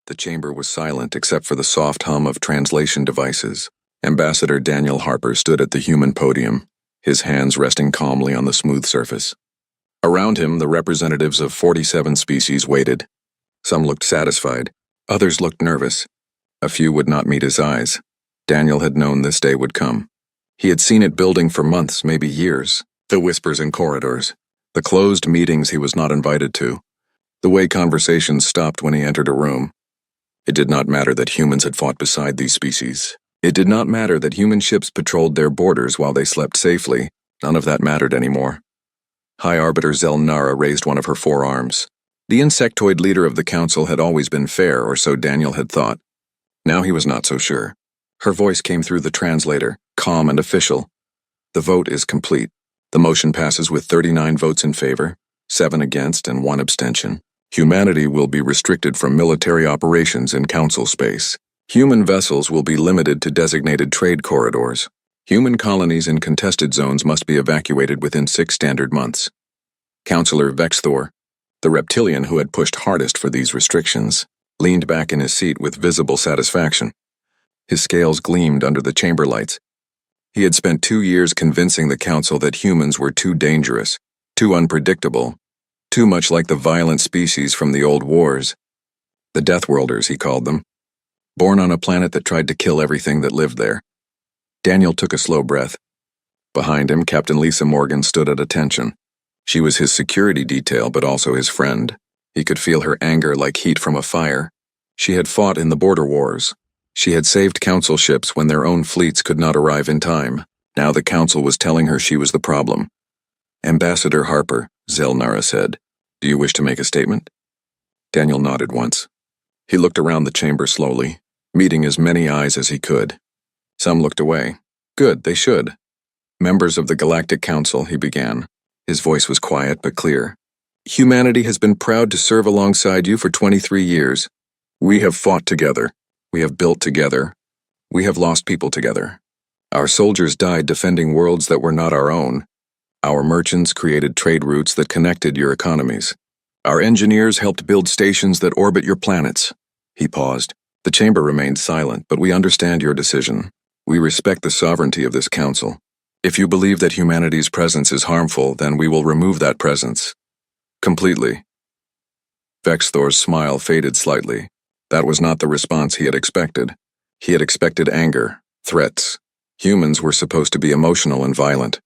The chamber was silent except for the soft hum of translation devices. Ambassador Daniel Harper stood at the human podium, his hands resting calmly on the smooth surface. Around him, the representatives of 47 species waited. Some looked satisfied, others looked nervous. A few would not meet his eyes. Daniel had known this day would come. He had seen it building for months, maybe years. The whispers in corridors, the closed meetings he was not invited to, the way conversations stopped when he entered a room. It did not matter that humans had fought beside these species. It did not matter that human ships patrolled their borders while they slept safely. None of that mattered anymore. High Arbiter Zelnara raised one of her forearms. The insectoid leader of the council had always been fair, or so Daniel had thought. Now he was not so sure. Her voice came through the translator, calm and official. The vote is complete. The motion passes with 39 votes in favor, 7 against, and 1 abstention. Humanity will be restricted from military operations in council space. Human vessels will be limited to designated trade corridors. Human colonies in contested zones must be evacuated within 6 standard months. Councillor Withdrew, the reptilian who had pushed hardest for these restrictions, leaned back in his seat with visible satisfaction. His scales gleamed under the chamber lights. He had spent 2 years convincing the council that humans were too dangerous, too unpredictable, too much like the violent species from the old wars. The Deathworlders, he called them. Born on a planet that tried to kill everything that lived there. Daniel took a slow breath. Behind him, Captain Lisa Morgan stood at attention. She was his security detail, but also his friend. He could feel her anger like heat from a fire. She had fought in the border wars. She had saved council ships when their own fleets could not arrive in time. Now the council was telling her she was the problem. Ambassador Harper, Zelnara said, "Do you wish to make a statement?" Daniel nodded once. He looked around the chamber slowly, meeting as many eyes as he could. Some looked away. Good, they should. Members of the Galactic Council, he began. His voice was quiet but clear. Humanity has been proud to serve alongside you for 23 years. We have fought together. We have built together. We have lost people together. Our soldiers died defending worlds that were not our own. Our merchants created trade routes that connected your economies. Our engineers helped build stations that orbit your planets. He paused. The chamber remained silent, but we understand your decision. We respect the sovereignty of this council. If you believe that humanity's presence is harmful, then we will remove that presence. Completely. Vexthor's smile faded slightly. That was not the response he had expected. He had expected anger, threats. Humans were supposed to be emotional and violent.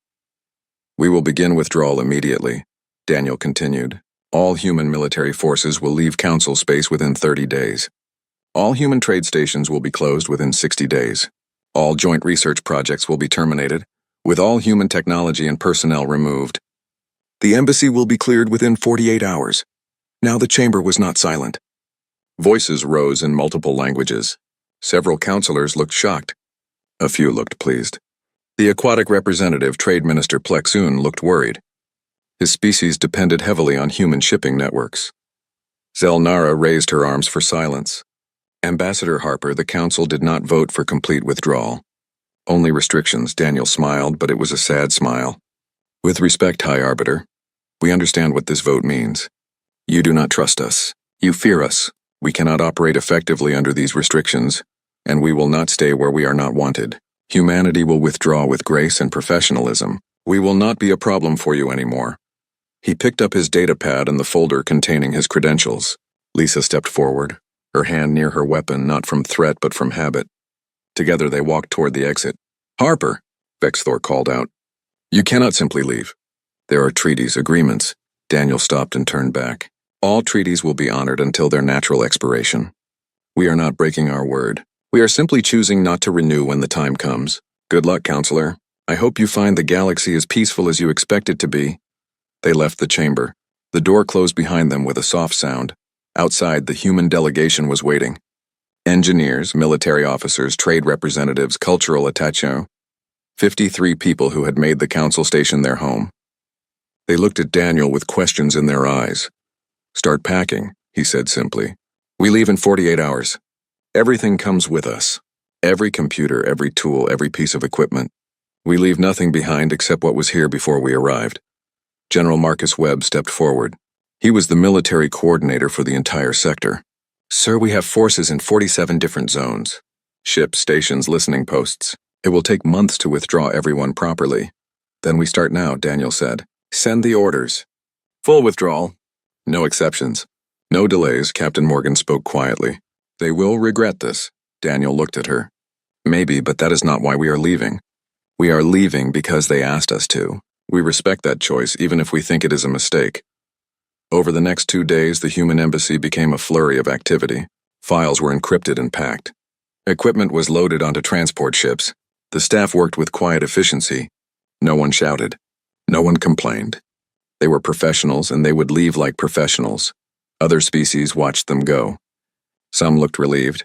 We will begin withdrawal immediately, Daniel continued. All human military forces will leave council space within 30 days. All human trade stations will be closed within 60 days. All joint research projects will be terminated, with all human technology and personnel removed. The embassy will be cleared within 48 hours. Now the chamber was not silent. Voices rose in multiple languages. Several councillors looked shocked. A few looked pleased. The aquatic representative, Trade Minister Plexoon, looked worried. His species depended heavily on human shipping networks. Zelnara raised her arms for silence. Ambassador Harper, the council did not vote for complete withdrawal. Only restrictions, Daniel smiled, but it was a sad smile. With respect, High Arbiter, we understand what this vote means. You do not trust us. You fear us. We cannot operate effectively under these restrictions, and we will not stay where we are not wanted. Humanity will withdraw with grace and professionalism. We will not be a problem for you anymore. He picked up his data pad and the folder containing his credentials. Lisa stepped forward, her hand near her weapon, not from threat but from habit. Together they walked toward the exit. Harper, Vexthor called out. You cannot simply leave. There are treaties, agreements. Daniel stopped and turned back. All treaties will be honored until their natural expiration. We are not breaking our word. We are simply choosing not to renew when the time comes. Good luck, Counselor. I hope you find the galaxy as peaceful as you expect it to be. They left the chamber. The door closed behind them with a soft sound. Outside, the human delegation was waiting. Engineers, military officers, trade representatives, cultural attachés. 53 people who had made the council station their home. They looked at Daniel with questions in their eyes. Start packing, he said simply. We leave in 48 hours. Everything comes with us. Every computer, every tool, every piece of equipment. We leave nothing behind except what was here before we arrived. General Marcus Webb stepped forward. He was the military coordinator for the entire sector. Sir, we have forces in 47 different zones. Ships, stations, listening posts. It will take months to withdraw everyone properly. Then we start now, Daniel said. Send the orders. Full withdrawal. No exceptions. No delays, Captain Morgan spoke quietly. They will regret this. Daniel looked at her. Maybe, but that is not why we are leaving. We are leaving because they asked us to. We respect that choice, even if we think it is a mistake. Over the next 2 days, the human embassy became a flurry of activity. Files were encrypted and packed. Equipment was loaded onto transport ships. The staff worked with quiet efficiency. No one shouted. No one complained. They were professionals, and they would leave like professionals. Other species watched them go. Some looked relieved.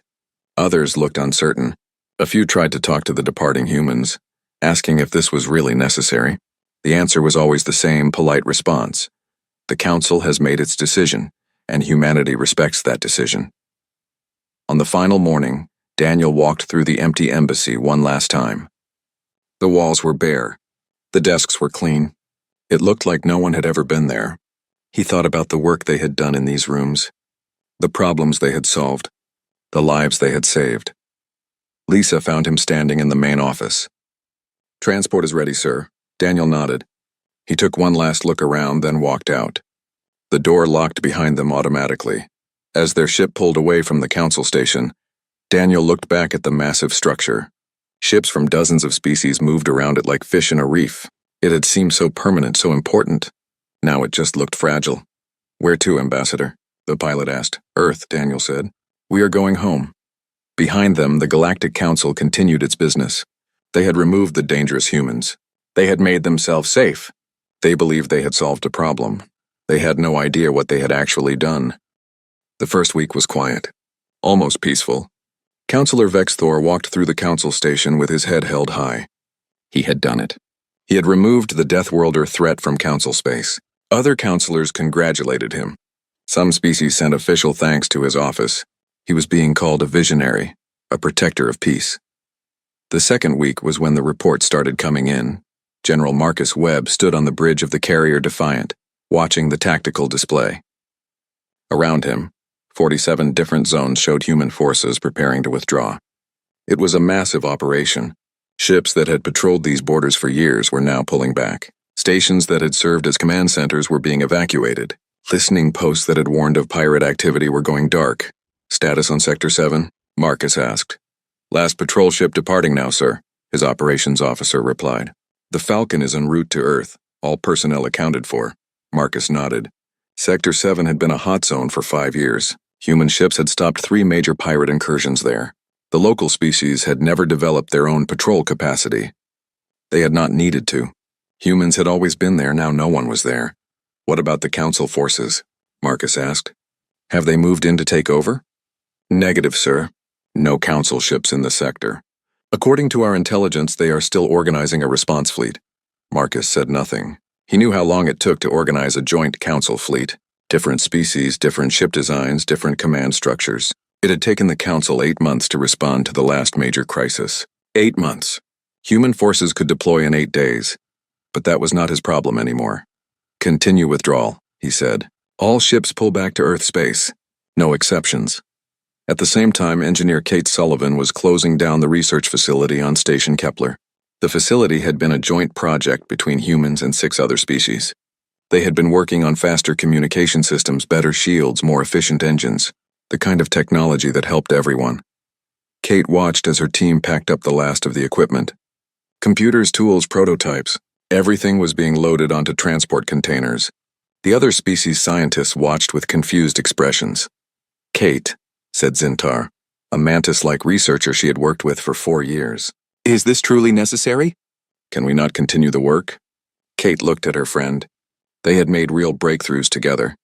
Others looked uncertain. A few tried to talk to the departing humans, asking if this was really necessary. The answer was always the same polite response. The Council has made its decision, and humanity respects that decision. On the final morning, Daniel walked through the empty embassy one last time. The walls were bare. The desks were clean. It looked like no one had ever been there. He thought about the work they had done in these rooms, the problems they had solved, the lives they had saved. Lisa found him standing in the main office. Transport is ready, sir. Daniel nodded. He took one last look around, then walked out. The door locked behind them automatically. As their ship pulled away from the Council station, Daniel looked back at the massive structure. Ships from dozens of species moved around it like fish in a reef. It had seemed so permanent, so important. Now it just looked fragile. Where to, Ambassador? The pilot asked. Earth, Daniel said. We are going home. Behind them, the Galactic Council continued its business. They had removed the dangerous humans. They had made themselves safe. They believed they had solved a problem. They had no idea what they had actually done. The first week was quiet, almost peaceful. Councillor Vexthor walked through the Council station with his head held high. He had done it. He had removed the Death Worlder threat from Council space. Other councillors congratulated him. Some species sent official thanks to his office. He was being called a visionary, a protector of peace. The second week was when the reports started coming in. General Marcus Webb stood on the bridge of the carrier Defiant, watching the tactical display. Around him, 47 different zones showed human forces preparing to withdraw. It was a massive operation. Ships that had patrolled these borders for years were now pulling back. Stations that had served as command centers were being evacuated. Listening posts that had warned of pirate activity were going dark. Status on Sector 7? Marcus asked. Last patrol ship departing now, sir, his operations officer replied. The Falcon is en route to Earth, all personnel accounted for. Marcus nodded. Sector 7 had been a hot zone for 5 years. Human ships had stopped 3 major pirate incursions there. The local species had never developed their own patrol capacity. They had not needed to. Humans had always been there, now no one was there. What about the Council forces? Marcus asked. Have they moved in to take over? Negative, sir. No Council ships in the sector. According to our intelligence, they are still organizing a response fleet. Marcus said nothing. He knew how long it took to organize a joint Council fleet. Different species, different ship designs, different command structures. It had taken the Council 8 months to respond to the last major crisis. 8 months. Human forces could deploy in 8 days. But that was not his problem anymore. Continue withdrawal, he said. All ships pull back to Earth space. No exceptions. At the same time, Engineer Kate Sullivan was closing down the research facility on Station Kepler. The facility had been a joint project between humans and 6 other species. They had been working on faster communication systems, better shields, more efficient engines, the kind of technology that helped everyone. Kate watched as her team packed up the last of the equipment. Computers, tools, prototypes, everything was being loaded onto transport containers. The other species scientists watched with confused expressions. Kate, said Zintar, a mantis-like researcher she had worked with for 4 years. Is this truly necessary? Can we not continue the work? Kate looked at her friend. They had made real breakthroughs together.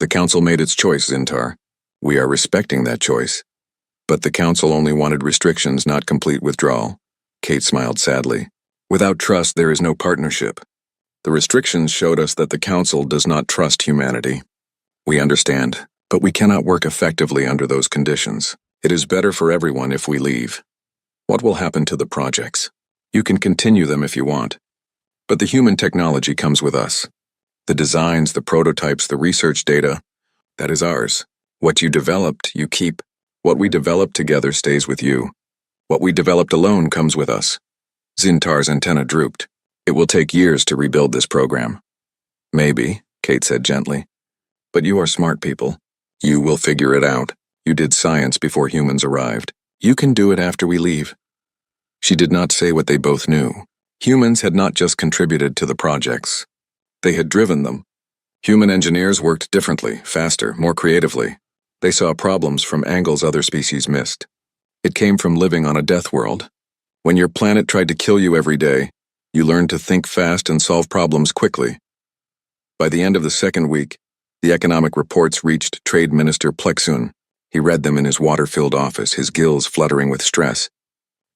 The Council made its choice, Zintar. We are respecting that choice. But the Council only wanted restrictions, not complete withdrawal. Kate smiled sadly. Without trust, there is no partnership. The restrictions showed us that the Council does not trust humanity. We understand, but we cannot work effectively under those conditions. It is better for everyone if we leave. What will happen to the projects? You can continue them if you want. But the human technology comes with us. The designs, the prototypes, the research data, that is ours. What you developed, you keep. What we developed together stays with you. What we developed alone comes with us. Zintar's antenna drooped. It will take years to rebuild this program. Maybe, Kate said gently. But you are smart people. You will figure it out. You did science before humans arrived. You can do it after we leave. She did not say what they both knew. Humans had not just contributed to the projects. They had driven them. Human engineers worked differently, faster, more creatively. They saw problems from angles other species missed. It came from living on a death world. When your planet tried to kill you every day, you learned to think fast and solve problems quickly. By the end of the second week, the economic reports reached Trade Minister Plexun. He read them in his water-filled office, his gills fluttering with stress.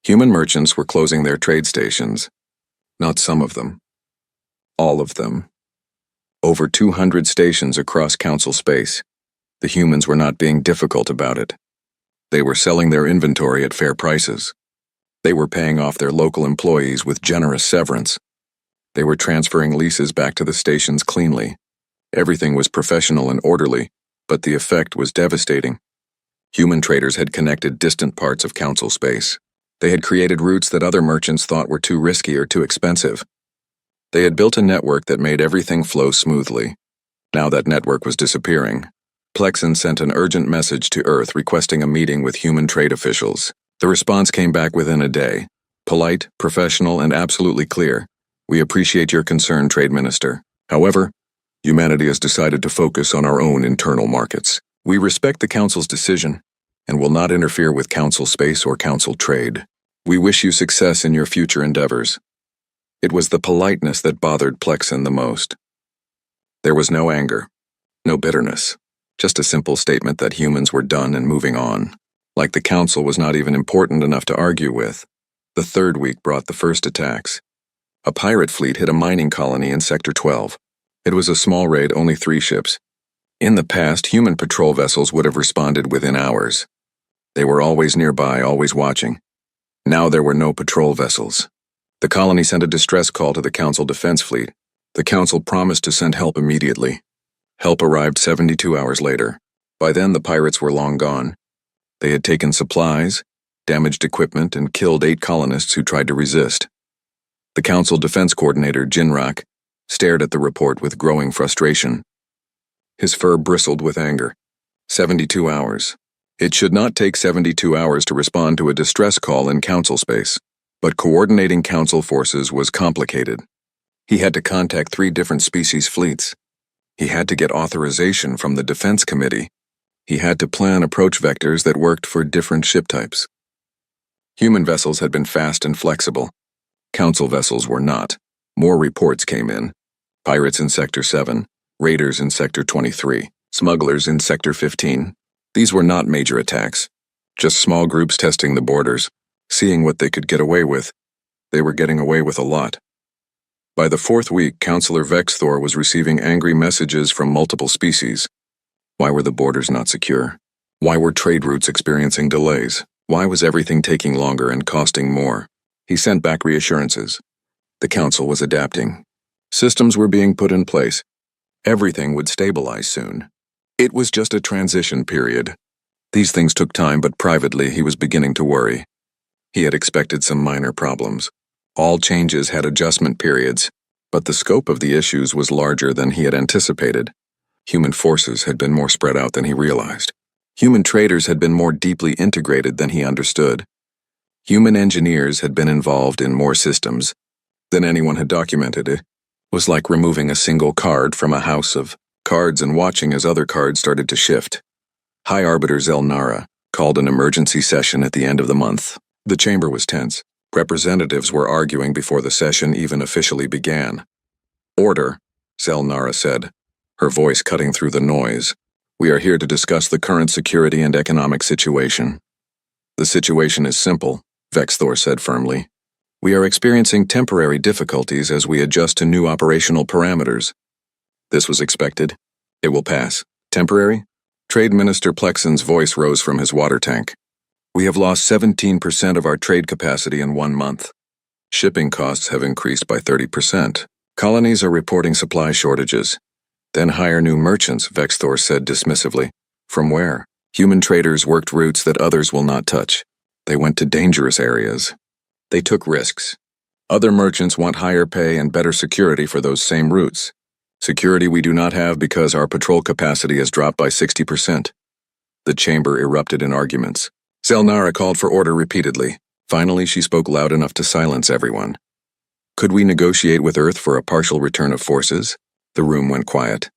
Human merchants were closing their trade stations. Not some of them. All of them. Over 200 stations across council space. The humans were not being difficult about it. They were selling their inventory at fair prices. They were paying off their local employees with generous severance. They were transferring leases back to the stations cleanly. Everything was professional and orderly, but the effect was devastating. Human traders had connected distant parts of council space. They had created routes that other merchants thought were too risky or too expensive. They had built a network that made everything flow smoothly. Now that network was disappearing. Plexun sent an urgent message to Earth requesting a meeting with human trade officials. The response came back within a day. Polite, professional, and absolutely clear. We appreciate your concern, Trade Minister. However, humanity has decided to focus on our own internal markets. We respect the Council's decision and will not interfere with Council space or Council trade. We wish you success in your future endeavors. It was the politeness that bothered Plexun the most. There was no anger, no bitterness, just a simple statement that humans were done and moving on. Like the Council was not even important enough to argue with. The third week brought the first attacks. A pirate fleet hit a mining colony in Sector 12. It was a small raid, only 3 ships. In the past, human patrol vessels would have responded within hours. They were always nearby, always watching. Now there were no patrol vessels. The colony sent a distress call to the Council Defense Fleet. The Council promised to send help immediately. Help arrived 72 hours later. By then, the pirates were long gone. They had taken supplies, damaged equipment, and killed 8 colonists who tried to resist. The Council Defense Coordinator, Jinrak, stared at the report with growing frustration. His fur bristled with anger. 72 hours. It should not take 72 hours to respond to a distress call in Council space, but coordinating Council forces was complicated. He had to contact 3 different species fleets. He had to get authorization from the Defense Committee. He had to plan approach vectors that worked for different ship types. Human vessels had been fast and flexible. Council vessels were not. More reports came in. Pirates in Sector 7, raiders in Sector 23, smugglers in Sector 15. These were not major attacks. Just small groups testing the borders, seeing what they could get away with. They were getting away with a lot. By the 4th week, Councillor Vexthor was receiving angry messages from multiple species. Why were the borders not secure? Why were trade routes experiencing delays? Why was everything taking longer and costing more? He sent back reassurances. The Council was adapting. Systems were being put in place. Everything would stabilize soon. It was just a transition period. These things took time, but privately he was beginning to worry. He had expected some minor problems. All changes had adjustment periods, but the scope of the issues was larger than he had anticipated. Human forces had been more spread out than he realized. Human traders had been more deeply integrated than he understood. Human engineers had been involved in more systems than anyone had documented. It was like removing a single card from a house of cards and watching as other cards started to shift. High Arbiter Zelnara called an emergency session at the end of the month. The chamber was tense. Representatives were arguing before the session even officially began. Order, Zelnara said, her voice cutting through the noise. We are here to discuss the current security and economic situation. The situation is simple, Vexthor said firmly. We are experiencing temporary difficulties as we adjust to new operational parameters. This was expected. It will pass. Temporary? Trade Minister Plexun's voice rose from his water tank. We have lost 17% of our trade capacity in 1 month. Shipping costs have increased by 30%. Colonies are reporting supply shortages. Then hire new merchants, Vexthor said dismissively. From where? Human traders worked routes that others will not touch. They went to dangerous areas. They took risks. Other merchants want higher pay and better security for those same routes. Security we do not have because our patrol capacity has dropped by 60%. The chamber erupted in arguments. Zelnara called for order repeatedly. Finally, she spoke loud enough to silence everyone. Could we negotiate with Earth for a partial return of forces? The room went quiet.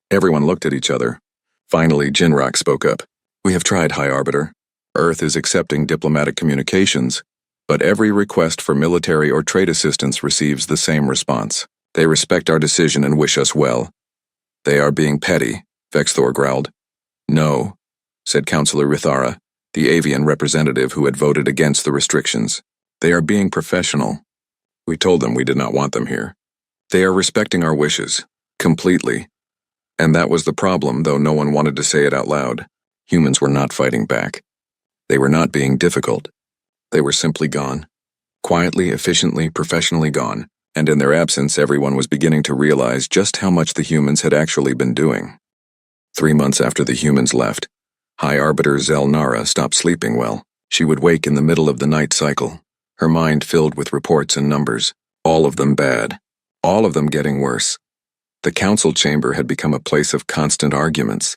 Everyone looked at each other. Finally, Jinrak spoke up. We have tried, High Arbiter. Earth is accepting diplomatic communications, but every request for military or trade assistance receives the same response. They respect our decision and wish us well. They are being petty, Vexthor growled. No, said Councillor Rithara, the avian representative who had voted against the restrictions. They are being professional. We told them we did not want them here. They are respecting our wishes, completely. And that was the problem, though no one wanted to say it out loud. Humans were not fighting back. They were not being difficult. They were simply gone. Quietly, efficiently, professionally gone. And in their absence, everyone was beginning to realize just how much the humans had actually been doing. 3 months after the humans left, High Arbiter Zelnara stopped sleeping well. She would wake in the middle of the night cycle, her mind filled with reports and numbers, all of them bad, all of them getting worse. The council chamber had become a place of constant arguments.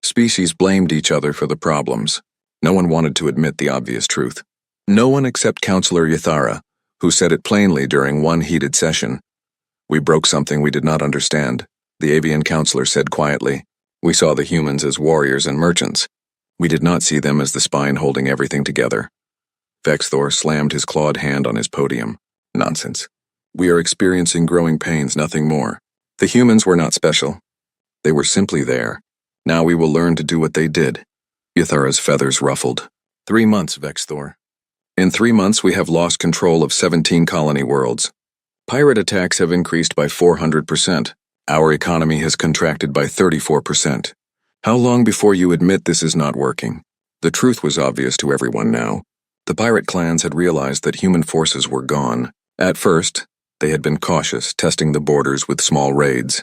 Species blamed each other for the problems. No one wanted to admit the obvious truth. No one except Councillor Yathara, who said it plainly during one heated session. We broke something we did not understand, the avian councillor said quietly. We saw the humans as warriors and merchants. We did not see them as the spine holding everything together. Vexthor slammed his clawed hand on his podium. Nonsense. We are experiencing growing pains, nothing more. The humans were not special. They were simply there. Now we will learn to do what they did. Yathara's feathers ruffled. 3 months, Vexthor. In 3 months we have lost control of 17 colony worlds. Pirate attacks have increased by 400%. Our economy has contracted by 34%. How long before you admit this is not working? The truth was obvious to everyone now. The pirate clans had realized that human forces were gone. At first, they had been cautious, testing the borders with small raids.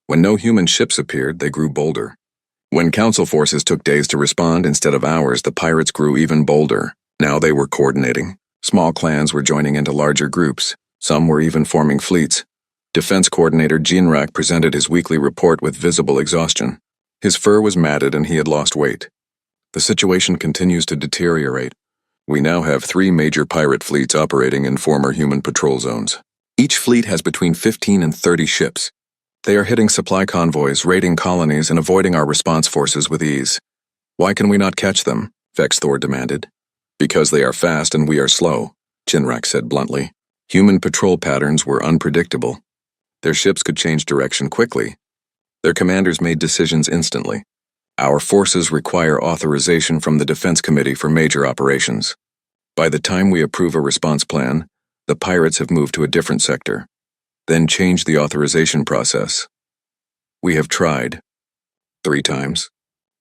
When no human ships appeared, they grew bolder. When council forces took days to respond instead of hours, the pirates grew even bolder. Now they were coordinating. Small clans were joining into larger groups. Some were even forming fleets. Defense Coordinator Jinrak presented his weekly report with visible exhaustion. His fur was matted and he had lost weight. The situation continues to deteriorate. We now have 3 major pirate fleets operating in former human patrol zones. Each fleet has between 15 and 30 ships. They are hitting supply convoys, raiding colonies, and avoiding our response forces with ease. Why can we not catch them? Vexthor demanded. Because they are fast and we are slow, Jinrak said bluntly. Human patrol patterns were unpredictable. Their ships could change direction quickly. Their commanders made decisions instantly. Our forces require authorization from the Defense Committee for major operations. By the time we approve a response plan, the pirates have moved to a different sector. Then change the authorization process. We have tried. 3 times.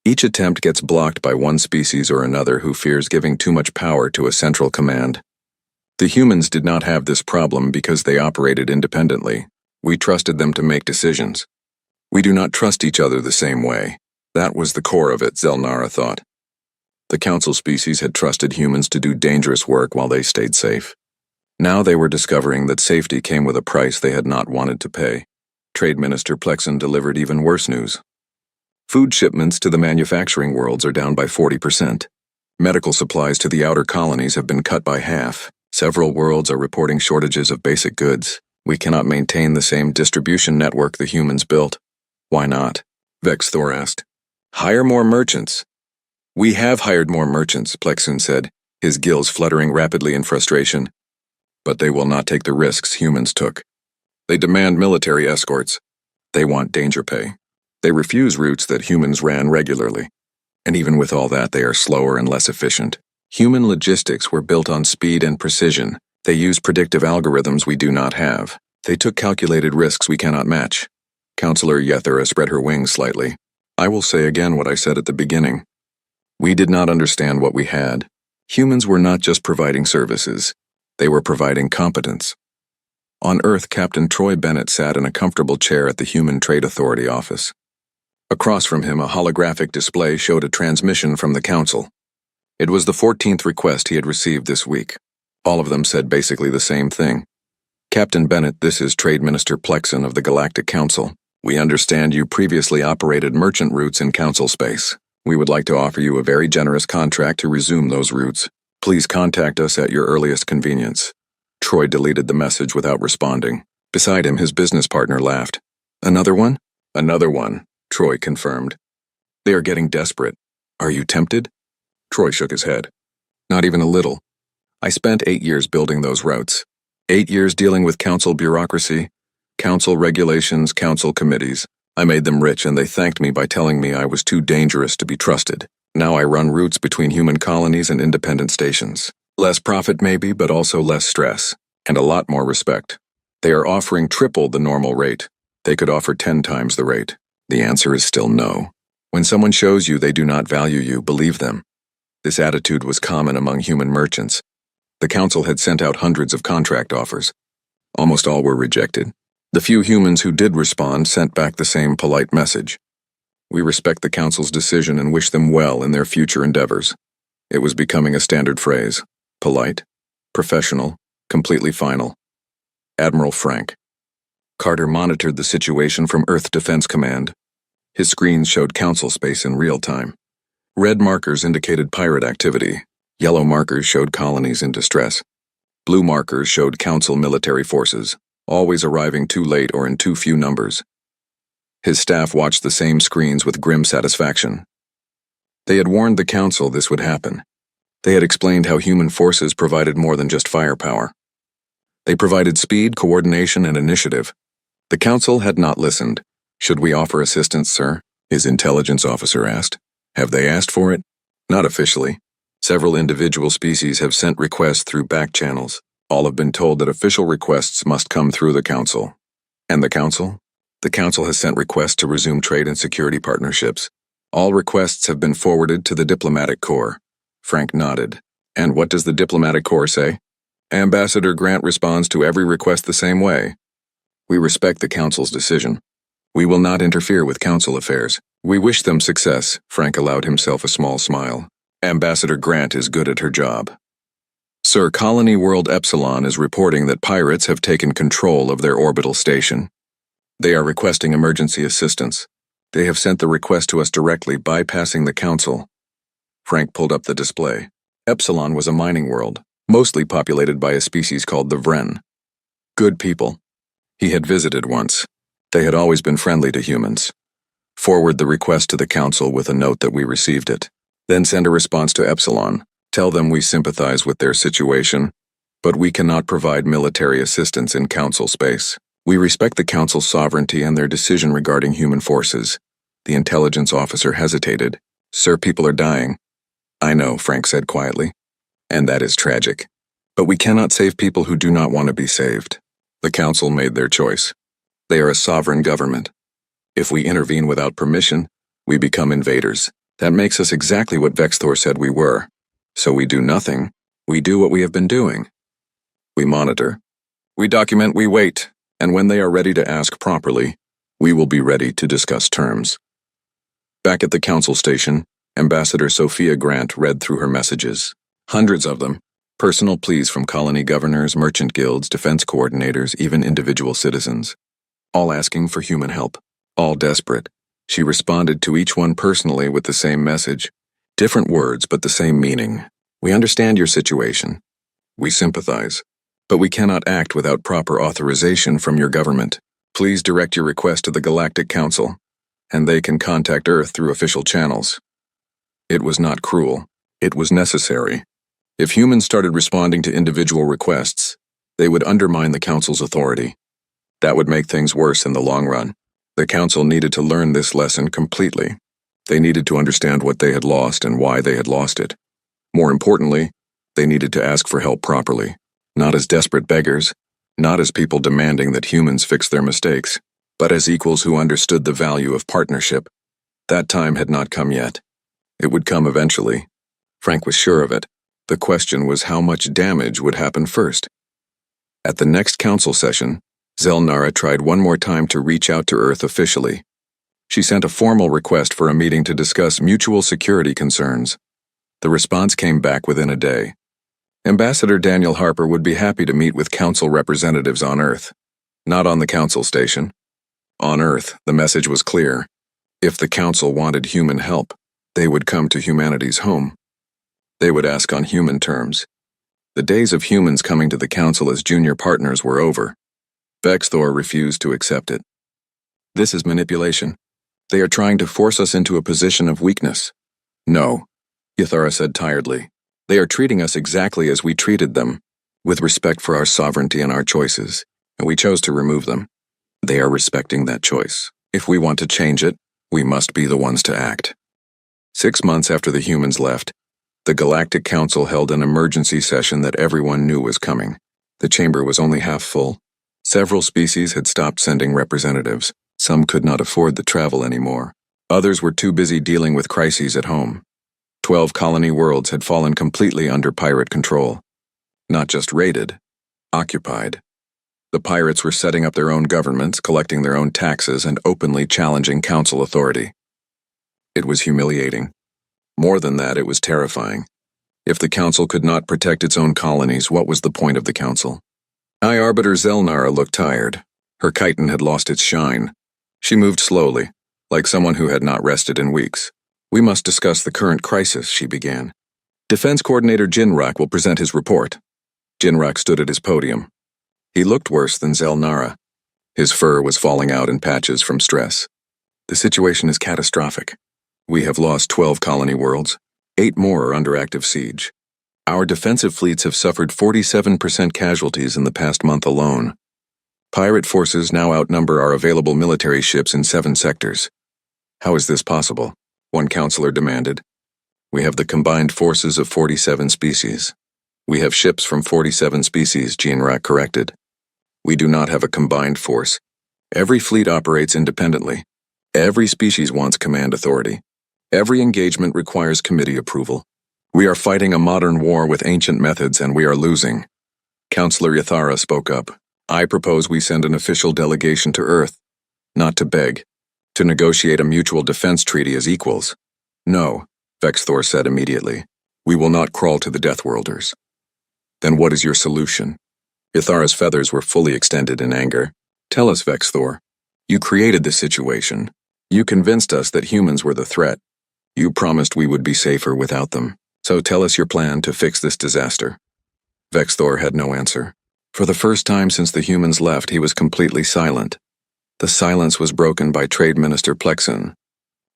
Each attempt gets blocked by one species or another who fears giving too much power to a central command. The humans did not have this problem because they operated independently. We trusted them to make decisions. We do not trust each other the same way. That was the core of it, Zelnara thought. The council species had trusted humans to do dangerous work while they stayed safe. Now they were discovering that safety came with a price they had not wanted to pay. Trade Minister Plexen delivered even worse news. Food shipments to the manufacturing worlds are down by 40%. Medical supplies to the outer colonies have been cut by half. Several worlds are reporting shortages of basic goods. We cannot maintain the same distribution network the humans built. Why not? Vexthor asked. Hire more merchants. We have hired more merchants, Plexen said, his gills fluttering rapidly in frustration. But they will not take the risks humans took. They demand military escorts. They want danger pay. They refuse routes that humans ran regularly. And even with all that, they are slower and less efficient. Human logistics were built on speed and precision. They use predictive algorithms we do not have. They took calculated risks we cannot match. Councillor Yathara spread her wings slightly. I will say again what I said at the beginning. We did not understand what we had. Humans were not just providing services. They were providing competence. On Earth, Captain Troy Bennett sat in a comfortable chair at the Human Trade Authority office. Across from him, a holographic display showed a transmission from the council. It was the 14th request he had received this week. All of them said basically the same thing. Captain Bennett, this is Trade Minister Plexon of the Galactic Council. We understand you previously operated merchant routes in council space. We would like to offer you a very generous contract to resume those routes. Please contact us at your earliest convenience. Troy deleted the message without responding. Beside him, his business partner laughed. Another one? Another one, Troy confirmed. They are getting desperate. Are you tempted? Troy shook his head. Not even a little. I spent 8 years building those routes. 8 years dealing with council bureaucracy, council regulations, council committees. I made them rich and they thanked me by telling me I was too dangerous to be trusted. Now I run routes between human colonies and independent stations. Less profit maybe, but also less stress. And a lot more respect. They are offering triple the normal rate. They could offer 10 times the rate. The answer is still no. When someone shows you they do not value you, believe them. This attitude was common among human merchants. The council had sent out hundreds of contract offers. Almost all were rejected. The few humans who did respond sent back the same polite message. We respect the council's decision and wish them well in their future endeavors. It was becoming a standard phrase. Polite, professional, completely final. Admiral Frank. Carter monitored the situation from Earth Defense Command. His screens showed council space in real time. Red markers indicated pirate activity. Yellow markers showed colonies in distress. Blue markers showed council military forces, always arriving too late or in too few numbers. His staff watched the same screens with grim satisfaction. They had warned the council this would happen. They had explained how human forces provided more than just firepower. They provided speed, coordination, and initiative. The council had not listened. Should we offer assistance, sir? His intelligence officer asked. Have they asked for it? Not officially. Several individual species have sent requests through back channels. All have been told that official requests must come through the council. And the council? The council has sent requests to resume trade and security partnerships. All requests have been forwarded to the diplomatic corps. Frank nodded. And what does the diplomatic corps say? Ambassador Grant responds to every request the same way. We respect the council's decision. We will not interfere with council affairs. We wish them success. Frank allowed himself a small smile. Ambassador Grant is good at her job. Sir, Colony World Epsilon is reporting that pirates have taken control of their orbital station. They are requesting emergency assistance. They have sent the request to us directly, bypassing the council. Frank pulled up the display. Epsilon was a mining world, mostly populated by a species called the Vren. Good people. He had visited once. They had always been friendly to humans. Forward the request to the council with a note that we received it. Then send a response to Epsilon. Tell them we sympathize with their situation, but we cannot provide military assistance in council space. We respect the council's sovereignty and their decision regarding human forces. The intelligence officer hesitated. Sir, people are dying. I know, Frank said quietly. And that is tragic. But we cannot save people who do not want to be saved. The council made their choice. They are a sovereign government. If we intervene without permission, we become invaders. That makes us exactly what Vexthor said we were. So we do nothing. We do what we have been doing. We monitor. We document, we wait. And when they are ready to ask properly, we will be ready to discuss terms. Back at the council station, Ambassador Sophia Grant read through her messages. Hundreds of them. Personal pleas from colony governors, merchant guilds, defense coordinators, even individual citizens. All asking for human help. All desperate. She responded to each one personally with the same message. Different words, but the same meaning. We understand your situation. We sympathize. But we cannot act without proper authorization from your government. Please direct your request to the Galactic Council, and they can contact Earth through official channels. It was not cruel. It was necessary. If humans started responding to individual requests, they would undermine the Council's authority. That would make things worse in the long run. The Council needed to learn this lesson completely. They needed to understand what they had lost and why they had lost it. More importantly, they needed to ask for help properly. Not as desperate beggars, not as people demanding that humans fix their mistakes, but as equals who understood the value of partnership. That time had not come yet. It would come eventually. Frank was sure of it. The question was how much damage would happen first. At the next council session, Zelnara tried one more time to reach out to Earth officially. She sent a formal request for a meeting to discuss mutual security concerns. The response came back within a day. Ambassador Daniel Harper would be happy to meet with council representatives on Earth. Not on the council station. On Earth, the message was clear. If the council wanted human help, they would come to humanity's home. They would ask on human terms. The days of humans coming to the council as junior partners were over. Vexthor refused to accept it. This is manipulation. They are trying to force us into a position of weakness. No, Yathara said tiredly. They are treating us exactly as we treated them, with respect for our sovereignty and our choices, and we chose to remove them. They are respecting that choice. If we want to change it, we must be the ones to act. 6 months after the humans left, the Galactic Council held an emergency session that everyone knew was coming. The chamber was only half full. Several species had stopped sending representatives. Some could not afford the travel anymore. Others were too busy dealing with crises at home. 12 colony worlds had fallen completely under pirate control. Not just raided, occupied. The pirates were setting up their own governments, collecting their own taxes, and openly challenging council authority. It was humiliating. More than that, it was terrifying. If the council could not protect its own colonies, what was the point of the council? High Arbiter Zelnara looked tired. Her chitin had lost its shine. She moved slowly, like someone who had not rested in weeks. We must discuss the current crisis, she began. Defense Coordinator Jinrak will present his report. Jinrak stood at his podium. He looked worse than Zelnara. His fur was falling out in patches from stress. The situation is catastrophic. We have lost 12 colony worlds. 8 more are under active siege. Our defensive fleets have suffered 47% casualties in the past month alone. Pirate forces now outnumber our available military ships in 7 sectors. How is this possible? One counselor demanded. We have the combined forces of 47 species. We have ships from 47 species, Jinrak corrected. We do not have a combined force. Every fleet operates independently. Every species wants command authority. Every engagement requires committee approval. We are fighting a modern war with ancient methods, and we are losing. Counselor Yathara spoke up. I propose we send an official delegation to Earth, not to beg, to negotiate a mutual defense treaty as equals. No, Vexthor said immediately. We will not crawl to the Deathworlders. Then what is your solution? Yathara's feathers were fully extended in anger. Tell us, Vexthor. You created this situation. You convinced us that humans were the threat. You promised we would be safer without them. So tell us your plan to fix this disaster. Vexthor had no answer. For the first time since the humans left, he was completely silent. The silence was broken by Trade Minister Plexen.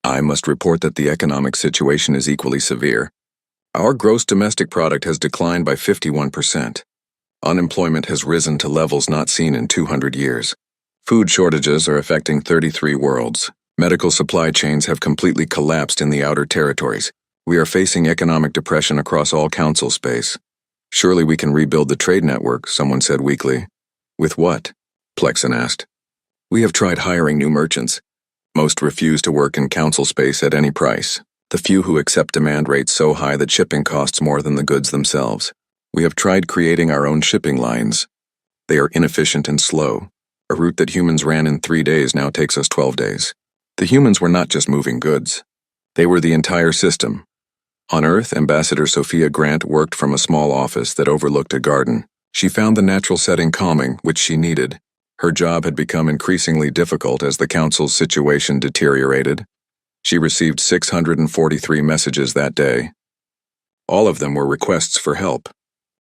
I must report that the economic situation is equally severe. Our gross domestic product has declined by 51%. Unemployment has risen to levels not seen in 200 years. Food shortages are affecting 33 worlds. Medical supply chains have completely collapsed in the outer territories. We are facing economic depression across all council space. Surely we can rebuild the trade network, someone said weakly. With what? Plexen asked. We have tried hiring new merchants. Most refuse to work in council space at any price. The few who accept demand rates so high that shipping costs more than the goods themselves. We have tried creating our own shipping lines. They are inefficient and slow. A route that humans ran in 3 days now takes us 12 days. The humans were not just moving goods. They were the entire system. On Earth, Ambassador Sophia Grant worked from a small office that overlooked a garden. She found the natural setting calming, which she needed. Her job had become increasingly difficult as the council's situation deteriorated. She received 643 messages that day. All of them were requests for help.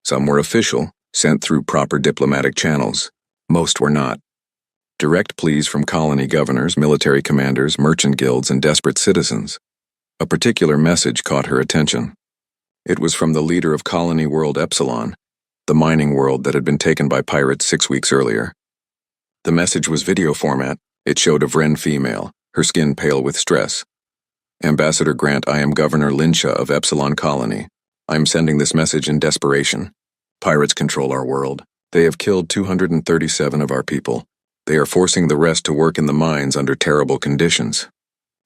Some were official, sent through proper diplomatic channels. Most were not. Direct pleas from colony governors, military commanders, merchant guilds, and desperate citizens. A particular message caught her attention. It was from the leader of Colony World Epsilon, the mining world that had been taken by pirates 6 weeks earlier. The message was video format. It showed a Vren female, her skin pale with stress. Ambassador Grant, I am Governor Linsha of Epsilon Colony. I am sending this message in desperation. Pirates control our world. They have killed 237 of our people. They are forcing the rest to work in the mines under terrible conditions.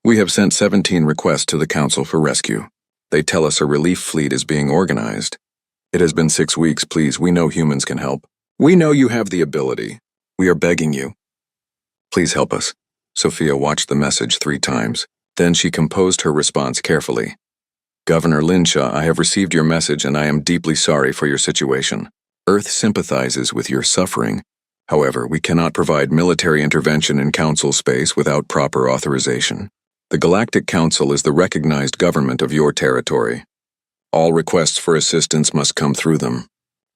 We have sent 17 requests to the Council for rescue. They tell us a relief fleet is being organized. It has been 6 weeks, please. We know humans can help. We know you have the ability. We are begging you. Please help us. Sophia watched the message 3 times. Then she composed her response carefully. Governor Linshaw, I have received your message and I am deeply sorry for your situation. Earth sympathizes with your suffering. However, we cannot provide military intervention in Council space without proper authorization. The Galactic Council is the recognized government of your territory. All requests for assistance must come through them.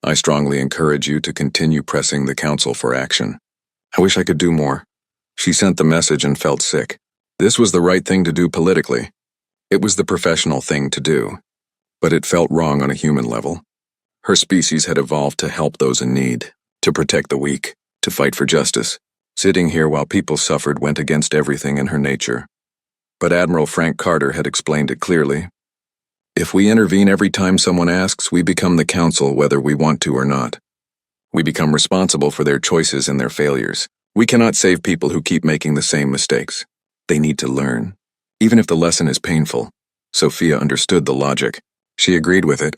I strongly encourage you to continue pressing the Council for action. I wish I could do more. She sent the message and felt sick. This was the right thing to do politically. It was the professional thing to do. But it felt wrong on a human level. Her species had evolved to help those in need, to protect the weak, to fight for justice. Sitting here while people suffered went against everything in her nature. But Admiral Frank Carter had explained it clearly. If we intervene every time someone asks, we become the Council whether we want to or not. We become responsible for their choices and their failures. We cannot save people who keep making the same mistakes. They need to learn, even if the lesson is painful. Sophia understood the logic. She agreed with it.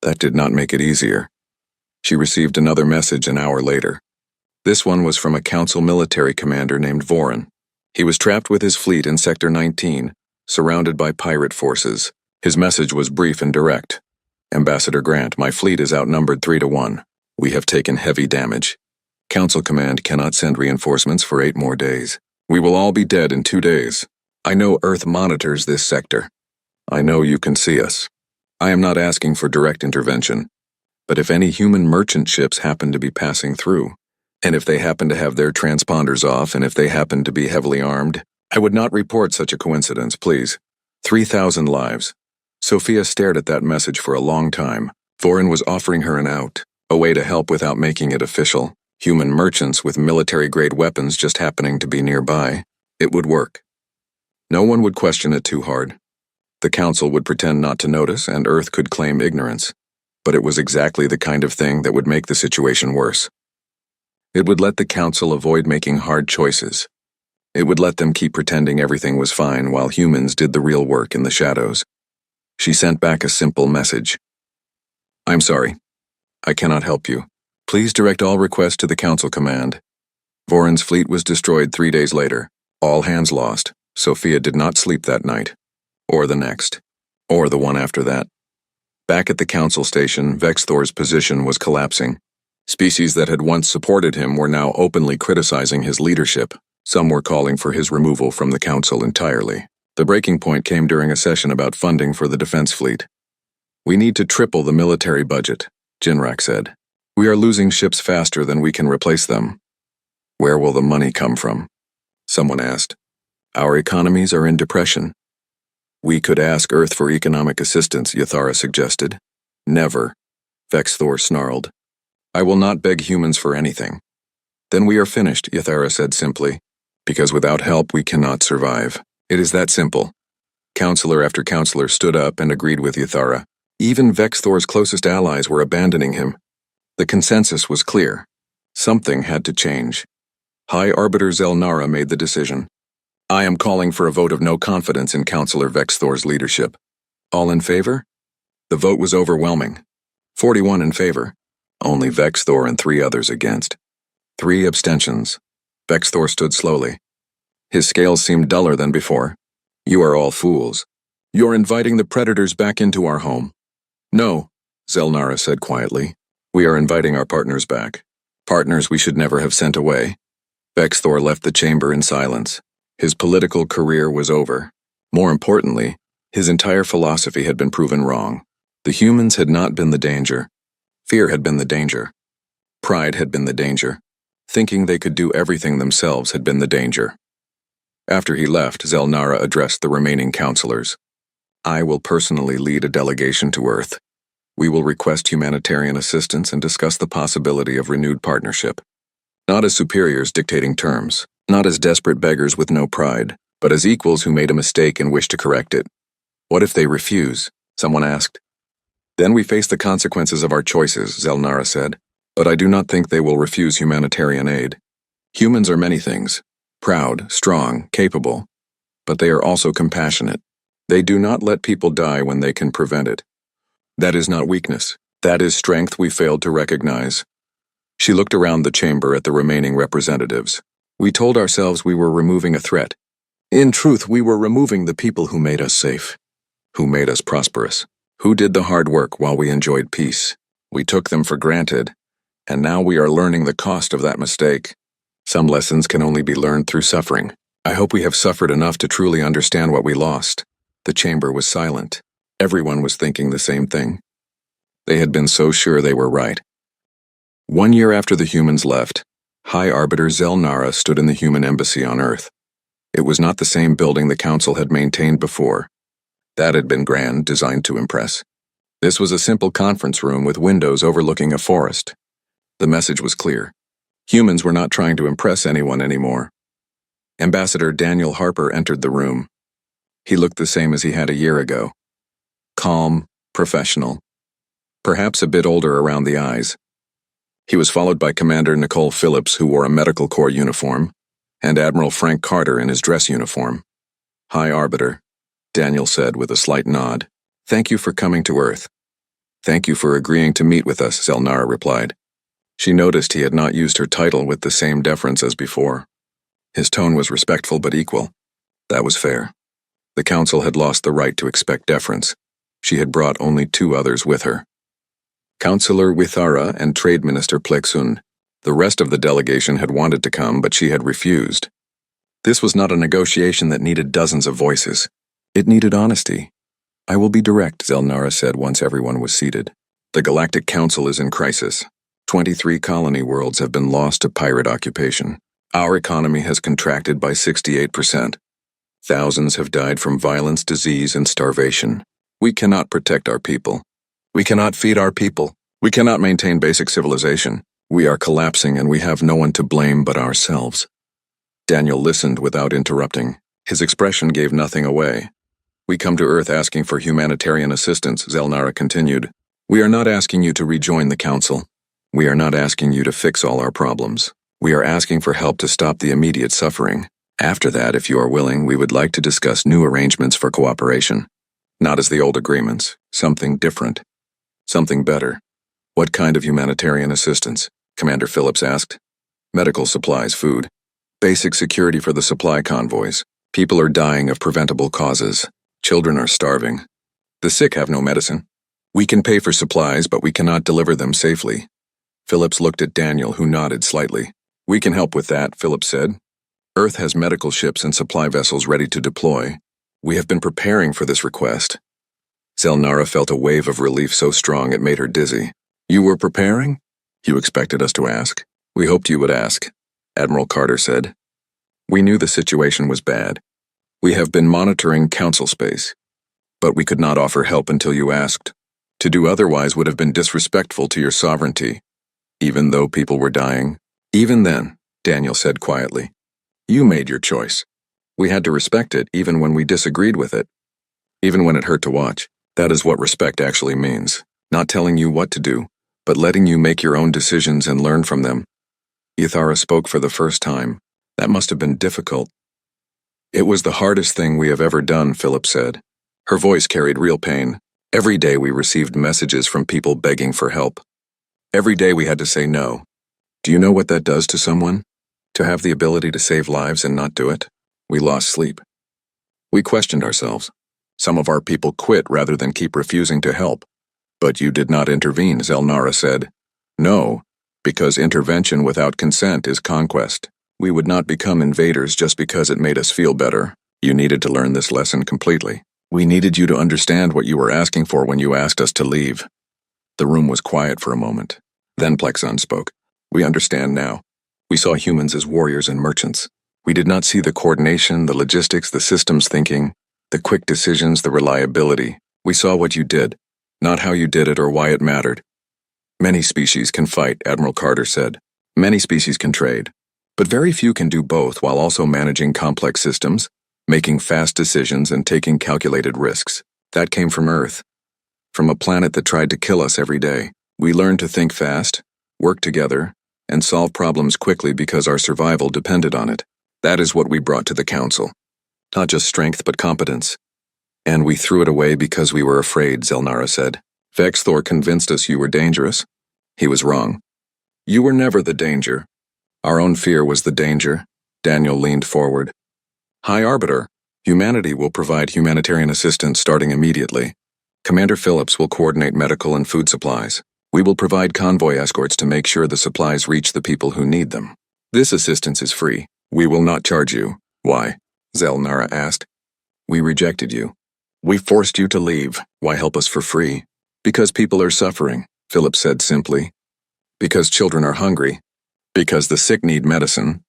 That did not make it easier. She received another message an hour later. This one was from a Council military commander named Voren. He was trapped with his fleet in Sector 19, surrounded by pirate forces. His message was brief and direct. Ambassador Grant, my fleet is outnumbered 3-1. We have taken heavy damage. Council Command cannot send reinforcements for 8 more days. We will all be dead in 2 days. I know Earth monitors this sector. I know you can see us. I am not asking for direct intervention, but if any human merchant ships happen to be passing through, and if they happen to have their transponders off, and if they happen to be heavily armed, I would not report such a coincidence, please. 3,000 lives. Sophia stared at that message for a long time. Voren was offering her an out, a way to help without making it official. Human merchants with military-grade weapons just happening to be nearby. It would work. No one would question it too hard. The Council would pretend not to notice, and Earth could claim ignorance. But it was exactly the kind of thing that would make the situation worse. It would let the Council avoid making hard choices. It would let them keep pretending everything was fine while humans did the real work in the shadows. She sent back a simple message. I'm sorry. I cannot help you. Please direct all requests to the Council Command. Voren's fleet was destroyed 3 days later. All hands lost. Sophia did not sleep that night. Or the next. Or the one after that. Back at the Council station, Vexthor's position was collapsing. Species that had once supported him were now openly criticizing his leadership. Some were calling for his removal from the Council entirely. The breaking point came during a session about funding for the defense fleet. We need to triple the military budget, Jinrak said. We are losing ships faster than we can replace them. Where will the money come from? Someone asked. Our economies are in depression. We could ask Earth for economic assistance, Yathara suggested. Never, Vexthor snarled. I will not beg humans for anything. Then we are finished, Yathara said simply. Because without help we cannot survive. It is that simple. Counselor after counselor stood up and agreed with Yathara. Even Vexthor's closest allies were abandoning him. The consensus was clear. Something had to change. High Arbiter Zelnara made the decision. I am calling for a vote of no confidence in Counselor Vexthor's leadership. All in favor? The vote was overwhelming. 41 in favor. Only Vexthor and 3 others against. 3 abstentions. Vexthor stood slowly. His scales seemed duller than before. You are all fools. You're inviting the predators back into our home. No, Zelnara said quietly. We are inviting our partners back. Partners we should never have sent away. Vexthor left the chamber in silence. His political career was over. More importantly, his entire philosophy had been proven wrong. The humans had not been the danger. Fear had been the danger. Pride had been the danger. Thinking they could do everything themselves had been the danger. After he left, Zelnara addressed the remaining counselors. I will personally lead a delegation to Earth. We will request humanitarian assistance and discuss the possibility of renewed partnership. Not as superiors dictating terms, not as desperate beggars with no pride, but as equals who made a mistake and wish to correct it. What if they refuse? Someone asked. Then we face the consequences of our choices, Zelnara said. But I do not think they will refuse humanitarian aid. Humans are many things. Proud, strong, capable. But they are also compassionate. They do not let people die when they can prevent it. That is not weakness. That is strength we failed to recognize. She looked around the chamber at the remaining representatives. We told ourselves we were removing a threat. In truth, we were removing the people who made us safe, who made us prosperous, who did the hard work while we enjoyed peace. We took them for granted, and now we are learning the cost of that mistake. Some lessons can only be learned through suffering. I hope we have suffered enough to truly understand what we lost. The chamber was silent. Everyone was thinking the same thing. They had been so sure they were right. 1 year after the humans left, High Arbiter Zelnara stood in the human embassy on Earth. It was not the same building the Council had maintained before. That had been grand, designed to impress. This was a simple conference room with windows overlooking a forest. The message was clear. Humans were not trying to impress anyone anymore. Ambassador Daniel Harper entered the room. He looked the same as he had a year ago. Calm, professional, perhaps a bit older around the eyes. He was followed by Commander Nicole Phillips, who wore a Medical Corps uniform, and Admiral Frank Carter in his dress uniform. High Arbiter, Daniel said with a slight nod. Thank you for coming to Earth. Thank you for agreeing to meet with us, Zelnara replied. She noticed he had not used her title with the same deference as before. His tone was respectful but equal. That was fair. The Council had lost the right to expect deference. She had brought only 2 others with her. Councillor Withara and Trade Minister Plexun. The rest of the delegation had wanted to come, but she had refused. This was not a negotiation that needed dozens of voices. It needed honesty. I will be direct, Zelnara said once everyone was seated. The Galactic Council is in crisis. 23 colony worlds have been lost to pirate occupation. Our economy has contracted by 68%. Thousands have died from violence, disease, and starvation. We cannot protect our people. We cannot feed our people. We cannot maintain basic civilization. We are collapsing and we have no one to blame but ourselves. Daniel listened without interrupting. His expression gave nothing away. We come to Earth asking for humanitarian assistance, Zelnara continued. We are not asking you to rejoin the Council. We are not asking you to fix all our problems. We are asking for help to stop the immediate suffering. After that, if you are willing, we would like to discuss new arrangements for cooperation. Not as the old agreements, something different. Something better. What kind of humanitarian assistance? Commander Phillips asked. Medical supplies, food. Basic security for the supply convoys. People are dying of preventable causes. Children are starving. The sick have no medicine. We can pay for supplies, but we cannot deliver them safely. Phillips looked at Daniel, who nodded slightly. We can help with that, Phillips said. Earth has medical ships and supply vessels ready to deploy. We have been preparing for this request. Zelnara felt a wave of relief so strong it made her dizzy. You were preparing? You expected us to ask. We hoped you would ask, Admiral Carter said. We knew the situation was bad. We have been monitoring Council space, but we could not offer help until you asked. To do otherwise would have been disrespectful to your sovereignty, even though people were dying. Even then, Daniel said quietly, you made your choice. We had to respect it even when we disagreed with it, even when it hurt to watch. That is what respect actually means, not telling you what to do, but letting you make your own decisions and learn from them. Ithara spoke for the first time. That must have been difficult. It was the hardest thing we have ever done, Philip said. Her voice carried real pain. Every day we received messages from people begging for help. Every day we had to say no. Do you know what that does to someone? To have the ability to save lives and not do it? We lost sleep. We questioned ourselves. Some of our people quit rather than keep refusing to help. But you did not intervene, Zelnara said. No, because intervention without consent is conquest. We would not become invaders just because it made us feel better. You needed to learn this lesson completely. We needed you to understand what you were asking for when you asked us to leave. The room was quiet for a moment. Then Plexun spoke. We understand now. We saw humans as warriors and merchants. We did not see the coordination, the logistics, the systems thinking, the quick decisions, the reliability. We saw what you did, not how you did it or why it mattered. Many species can fight, Admiral Carter said. Many species can trade. But very few can do both while also managing complex systems, making fast decisions and taking calculated risks. That came from Earth. From a planet that tried to kill us every day. We learned to think fast, work together, and solve problems quickly because our survival depended on it. That is what we brought to the Council. Not just strength, but competence. And we threw it away because we were afraid, Zelnara said. Vexthor convinced us you were dangerous. He was wrong. You were never the danger. Our own fear was the danger. Daniel leaned forward. High Arbiter, humanity will provide humanitarian assistance starting immediately. Commander Phillips will coordinate medical and food supplies. We will provide convoy escorts to make sure the supplies reach the people who need them. This assistance is free. We will not charge you. Why? Zelnara asked. We rejected you. We forced you to leave. Why help us for free? Because people are suffering, Phillips said simply. Because children are hungry. Because the sick need medicine.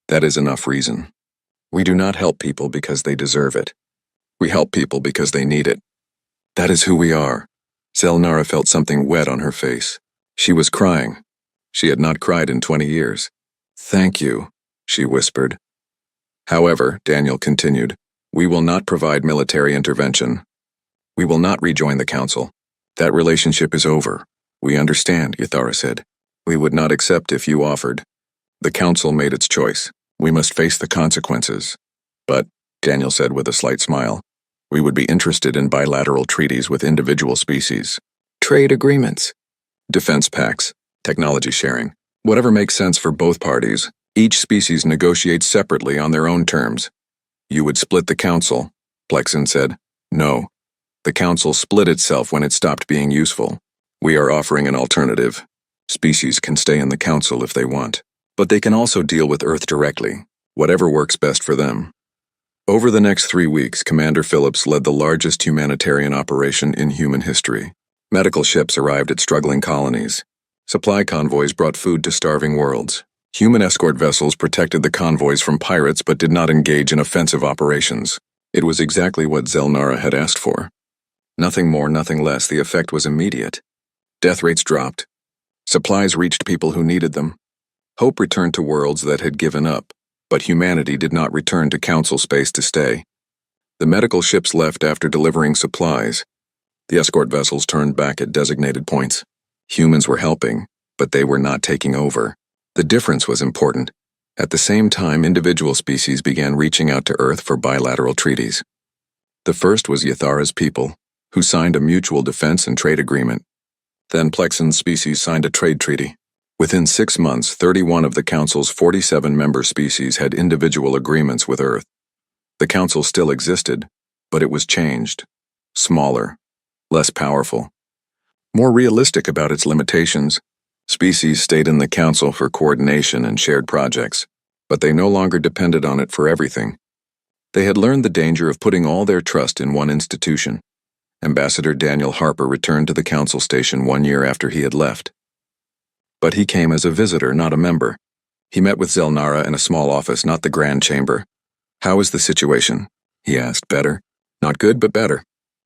That is enough reason. We do not help people because they deserve it. We help people because they need it. That is who we are. Zelnara felt something wet on her face. She was crying. She had not cried in 20 years. Thank you, she whispered. However, Daniel continued, we will not provide military intervention. We will not rejoin the council. That relationship is over. We understand, Yathara said. We would not accept if you offered. The council made its choice. We must face the consequences. But, Daniel said with a slight smile, we would be interested in bilateral treaties with individual species. Trade agreements. Defense pacts. Technology sharing. Whatever makes sense for both parties. Each species negotiates separately on their own terms. You would split the council, Plexen said. No. The council split itself when it stopped being useful. We are offering an alternative. Species can stay in the council if they want. But they can also deal with Earth directly, whatever works best for them. Over the next 3 weeks, Commander Phillips led the largest humanitarian operation in human history. Medical ships arrived at struggling colonies. Supply convoys brought food to starving worlds. Human escort vessels protected the convoys from pirates but did not engage in offensive operations. It was exactly what Zelnara had asked for. Nothing more, nothing less. The effect was immediate. Death rates dropped. Supplies reached people who needed them. Hope returned to worlds that had given up, but humanity did not return to council space to stay. The medical ships left after delivering supplies. The escort vessels turned back at designated points. Humans were helping, but they were not taking over. The difference was important. At the same time, individual species began reaching out to Earth for bilateral treaties. The first was Yathara's people, who signed a mutual defense and trade agreement. Then Plexen's species signed a trade treaty. Within 6 months, 31 of the Council's 47 member species had individual agreements with Earth. The Council still existed, but it was changed. Smaller, less powerful, more realistic about its limitations. Species stayed in the Council for coordination and shared projects, but they no longer depended on it for everything. They had learned the danger of putting all their trust in one institution. Ambassador Daniel Harper returned to the Council station 1 year after he had left. But he came as a visitor, not a member. He met with Zelnara in a small office, not the Grand Chamber. How is the situation? He asked. Better. Not good, but better.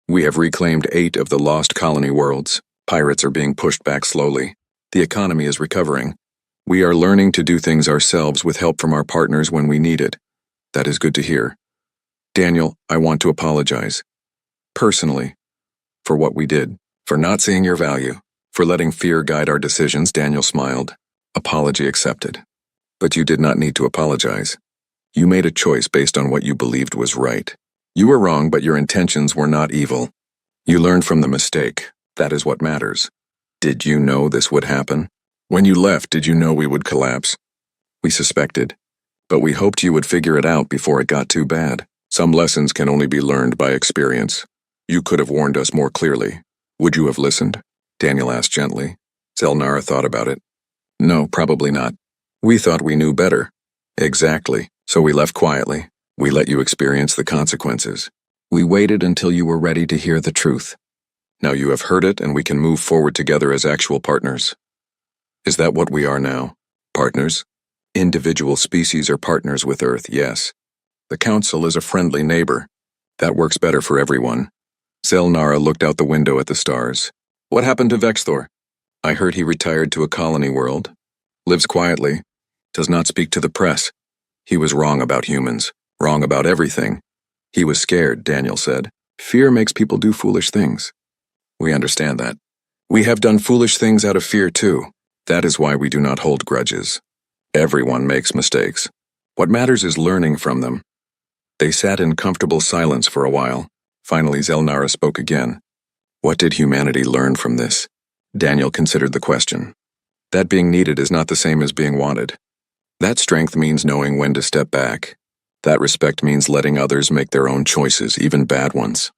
We have reclaimed 8 of the lost colony worlds. Pirates are being pushed back slowly. The economy is recovering. We are learning to do things ourselves with help from our partners when we need it. That is good to hear. Daniel, I want to apologize. Personally. For what we did. For not seeing your value. For letting fear guide our decisions, Daniel smiled. Apology accepted. But you did not need to apologize. You made a choice based on what you believed was right. You were wrong, but your intentions were not evil. You learned from the mistake. That is what matters. Did you know this would happen? When you left, did you know we would collapse? We suspected. But we hoped you would figure it out before it got too bad. Some lessons can only be learned by experience. You could have warned us more clearly. Would you have listened? Daniel asked gently. Zelnara thought about it. No, probably not. We thought we knew better. Exactly. So we left quietly. We let you experience the consequences. We waited until you were ready to hear the truth. Now you have heard it, and we can move forward together as actual partners. Is that what we are now? Partners? Individual species are partners with Earth, yes. The Council is a friendly neighbor. That works better for everyone. Zelnara looked out the window at the stars. What happened to Vexthor? I heard he retired to a colony world. Lives quietly. Does not speak to the press. He was wrong about humans. Wrong about everything. He was scared, Daniel said. Fear makes people do foolish things. We understand that. We have done foolish things out of fear too. That is why we do not hold grudges. Everyone makes mistakes. What matters is learning from them. They sat in comfortable silence for a while. Finally, Zelnara spoke again. What did humanity learn from this? Daniel considered the question. That being needed is not the same as being wanted. That strength means knowing when to step back. That respect means letting others make their own choices, even bad ones.